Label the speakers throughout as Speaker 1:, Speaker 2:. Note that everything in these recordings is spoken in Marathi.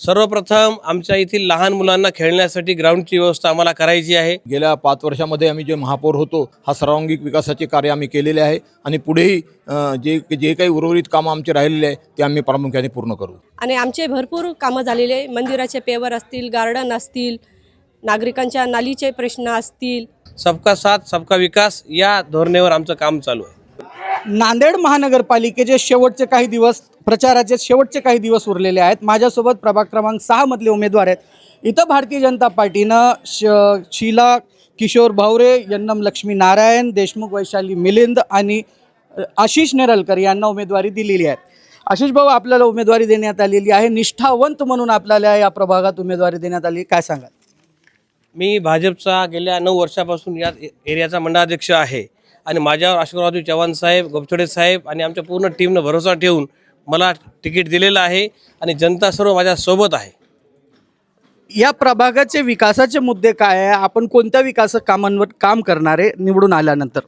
Speaker 1: सर्वप्रथम आमच्या येथील लहान मुलांना खेळण्यासाठी ग्राउंडची व्यवस्था आम्हाला करायची आहे।
Speaker 2: गेल्या 5 वर्षामध्ये आम्ही जे महापौर होतो हा सर्वांगीण विकासाचे कार्य आम्ही केलेले आहे आणि पुढेही जे काही उर्वरित कामं आमचे राहिलेले आहे ते आम्ही प्रामुख्याने पूर्ण करू।
Speaker 3: आणि आमचे भरपूर कामं झालेले, मंदिराचे पेवर असतील, गार्डन असतील, नागरिकांच्या नालीचे प्रश्न असतील।
Speaker 1: सबका साथ सबका विकास या धोरणावर आमचं काम चालू आहे।
Speaker 4: नांदेड महानगरपालिकेचे शेवटचे काही दिवस, प्रचाराचे शेवटचे काही दिवस उरलेले आहेत। माझ्यासोबत प्रभाग क्रमांक 6 मधले उमेदवार आहेत। इथं भारतीय जनता पार्टीनं शीला किशोर भावरे, यन्नम लक्ष्मी नारायण, देशमुख वैशाली मिलिंद आणि आशिष नेरलकर यांना उमेदवारी दिलेली आहे। आशिष भाऊ, आपल्याला उमेदवारी देण्यात आलेली आहे, निष्ठावंत म्हणून आपल्याला या प्रभागात उमेदवारी देण्यात आली, काय सांगाल?
Speaker 1: मी भाजपचा गेल्या 9 वर्षापासून या एरियाचा मंडळाध्यक्ष आहे आणि माझ्यावर आशीर्वाद चव्हाण साहेब, गोपछडे साहेब आणि आमच्या पूर्ण टीमनं भरोसा ठेवून मला तिकीट दिलेलं आहे आणि जनता सर्व माझ्या सोबत आहे।
Speaker 4: या प्रभागाचे विकासाचे मुद्दे काय आहे? आपण कोणत्या विकास कामांवर काम करणारे निवडून आल्यानंतर?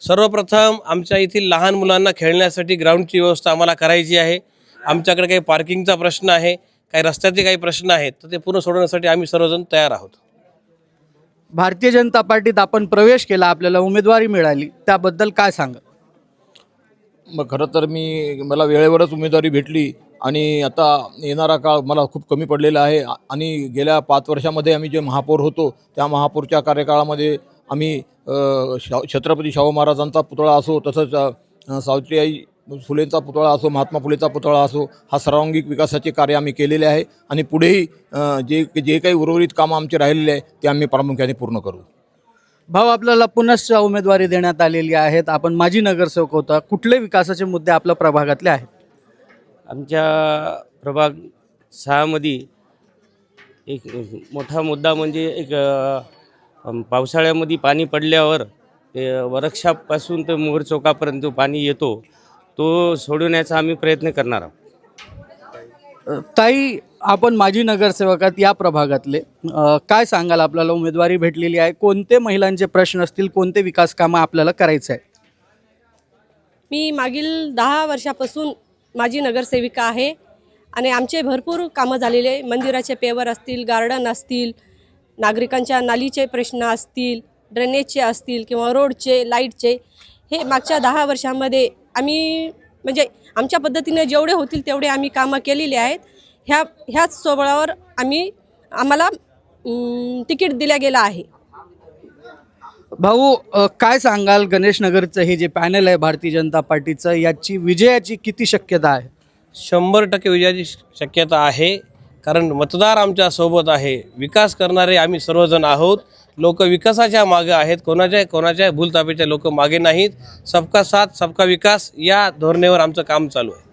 Speaker 1: सर्वप्रथम आमच्या येथील लहान मुलांना खेळण्यासाठी ग्राउंडची व्यवस्था आम्हाला करायची आहे। आमच्याकडे काही पार्किंगचा प्रश्न आहे, काही रस्त्याचे काही प्रश्न आहेत, तर ते पूर्ण सोडवण्यासाठी आम्ही सर्वजण तयार आहोत।
Speaker 4: भारतीय जनता पार्टीत आपण प्रवेश केला, आपल्याला उमेदवारी मिळाली, त्याबद्दल काय सांगा?
Speaker 2: मग खरं तर मला वेळेवरच उमेदवारी भेटली आणि आता येणारा काळ मला खूप कमी पडलेला आहे आणि गेल्या 5 वर्षामध्ये आम्ही जे महापौर होतो त्या महापौरच्या कार्यकाळामध्ये आम्ही छत्रपती शाहू महाराजांचा पुतळा असो, तसंच सावित्रीबाई फुलेंचा पुतळा असो, महात्मा फुलेचा पुतळा असो, हा सर्वांगीण विकासाचे कार्य आम्ही केलेले आहे आणि पुढेही जे काही उर्वरित कामं आमचे राहिलेले आहे ते आम्ही प्रामुख्याने पूर्ण करू।
Speaker 4: भाऊ, आपल्याला पुनश्च उमेदवारी देण्यात आलेली आहे, आपण माजी नगरसेवक होता, कुठले विकासाचे मुद्दे आपल्या प्रभागातले आहेत?
Speaker 5: आमच्या प्रभाग 6 मध्ये एक मोठा मुद्दा म्हणजे एक पावसाळ्यामध्ये पाणी पडल्यावर ते वर्कशॉपपासून ते मोहर चौकापर्यंत जो पाणी येतो तो सोडवण्याचा आम्ही प्रयत्न करणार आहोत।
Speaker 4: ताई, आपण माजी नगरसेवकात या प्रभागातले, काय सांगाल? आपल्याला उमेदवारी भेटलेली आहे, कोणते महिलांचे प्रश्न असतील, कोणते विकास कामं आपल्याला करायचं आहे?
Speaker 3: मी मागील 10 वर्षापासून माझी नगरसेविका आहे आणि आमचे भरपूर कामं झालेले, मंदिराचे पेवर असतील, गार्डन असतील, नागरिकांच्या नालीचे प्रश्न असतील, ड्रेनेजचे असतील किंवा रोडचे, लाईटचे, हे मागच्या 10 वर्षांमध्ये आम्ही म्हणजे आमच्या पद्धतीने जेवढे होतील तेवढे आम्ही कामं केलेली आहेत। ह्याच सोबळावर आम्हाला तिकीट दिल्या गेलं आहे।
Speaker 4: भाऊ, काय सांगाल? गणेश नगरचं हे जे पॅनल आहे भारतीय जनता पार्टीचं, याची विजयाची किती शक्यता आहे?
Speaker 1: 100% विजयाची शक्यता आहे, कारण मतदार आमच्या सोबत आहे, विकास करणारे आम्ही सर्वजण आहोत। लोक विकासाच्या मागे आहेत, कोणाच्या भूलतापेच्या लोक मागे नाहीत। सबका साथ सबका विकास या धोरणावर आमचं काम चालू आहे।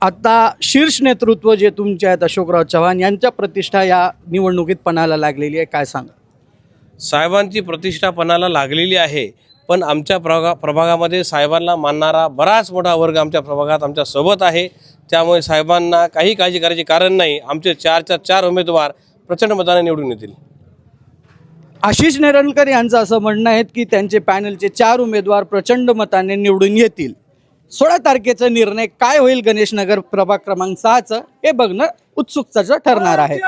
Speaker 4: आता शीर्ष नेतृत्व जे तुमचे आहेत, अशोकराव चव्हाण यांच्या प्रतिष्ठा या निवडणुकीत पणाला लागलेली आहे, काय सांगा?
Speaker 1: साहेबांची प्रतिष्ठा पणाला लागलेली आहे, पण आमच्या प्रभागामध्ये साहेबांना मानणारा बराच मोठा वर्ग आमच्या प्रभागात आमच्या सोबत आहे। त्यामुळे साहेबांना काही काळजी करायचे कारण नाही। आमचे 4च्या 4 उमेदवार प्रचंड मताने निवडून येतील।
Speaker 4: आशिष नेरलकर यांचं असं म्हणणं आहे की त्यांचे पॅनलचे 4 उमेदवार प्रचंड मताने निवडून येतील। 16 तारखेचा निर्णय काय होईल गणेश नगर प्रभाग क्रमांक 6चं हे बघणं उत्सुकतेचं ठरणार आहे।